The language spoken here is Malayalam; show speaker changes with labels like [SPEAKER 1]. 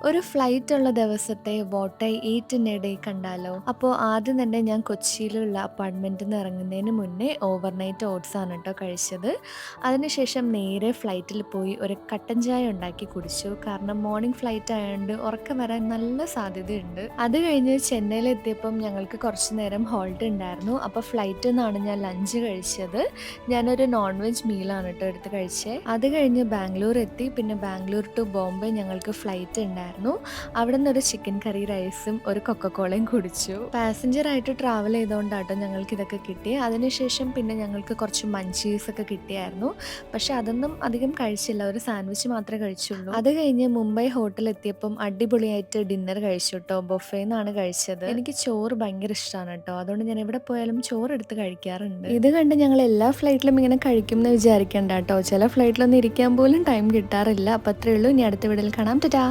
[SPEAKER 1] ഒരു ഫ്ലൈറ്റുള്ള ദിവസത്തെ what I eat in A day കണ്ടാലോ? അപ്പോൾ ആദ്യം തന്നെ ഞാൻ കൊച്ചിയിലുള്ള അപ്പാർട്ട്മെന്റിൽ നിന്ന് ഇറങ്ങുന്നതിന് മുന്നേ ഓവർനൈറ്റ് ഓട്സ് ആണ് കേട്ടോ കഴിച്ചത്. അതിനുശേഷം നേരെ ഫ്ലൈറ്റിൽ പോയി ഒരു കട്ടൻ ചായ ഉണ്ടാക്കി കുടിച്ചു. കാരണം മോർണിംഗ് ഫ്ലൈറ്റ് ആയതുകൊണ്ട് ഉറക്കം വരാൻ നല്ല സാധ്യതയുണ്ട്. അത് കഴിഞ്ഞ് ചെന്നൈയിലെത്തിയപ്പം ഞങ്ങൾക്ക് കുറച്ച് നേരം ഹോൾട്ട് ഉണ്ടായിരുന്നു. അപ്പോൾ ഫ്ലൈറ്റിൽ നിന്നാണ് ഞാൻ ലഞ്ച് കഴിച്ചത്. ഞാനൊരു നോൺ വെജ് മീലാണ് കേട്ടോ എടുത്ത് കഴിച്ചത്. അത് കഴിഞ്ഞ് ബാംഗ്ലൂർ എത്തി. പിന്നെ ബാംഗ്ലൂർ ടു ബോംബെ ഞങ്ങൾക്ക് ഫ്ലൈറ്റ് ഉണ്ടായിരുന്നു. അവിടെ നിന്നൊരു ചിക്കൻ കറി റൈസും ഒരു കൊക്കക്കോളയും കുടിച്ചു. പാസഞ്ചറായിട്ട് ട്രാവൽ ചെയ്തുകൊണ്ടാട്ടോ ഞങ്ങൾക്ക് ഇതൊക്കെ കിട്ടി. അതിനുശേഷം പിന്നെ ഞങ്ങൾക്ക് കുറച്ച് മഞ്ചീസ് ഒക്കെ കിട്ടിയായിരുന്നു. പക്ഷെ അതൊന്നും അധികം കഴിച്ചില്ല, ഒരു സാൻഡ്വിച്ച് മാത്രമേ കഴിച്ചുള്ളൂ. അത് കഴിഞ്ഞ് മുംബൈ ഹോട്ടലിൽ എത്തിയപ്പം അടിപൊളിയായിട്ട് ഡിന്നർ കഴിച്ചു കേട്ടോ. ബൊഫേന്നാണ് കഴിച്ചത്. എനിക്ക് ചോറ് ഭയങ്കര ഇഷ്ടമാണ് കേട്ടോ, അതുകൊണ്ട് ഞാൻ എവിടെ പോയാലും ചോറ് എടുത്ത് കഴിക്കാറുണ്ട്. ഇത് കണ്ട് ഞങ്ങൾ എല്ലാ ഫ്ലൈറ്റിലും ഇങ്ങനെ കഴിക്കും എന്ന് വിചാരിക്കണ്ട കേട്ടോ. ചില ഫ്ലൈറ്റിലൊന്നും ഇരിക്കാൻ പോലും ടൈം കിട്ടാറില്ല. അപ്പം അത്രയേ ഉള്ളൂ. ഇനി അടുത്ത വീഡിയോയിൽ കാണാം. ടാറ്റാ.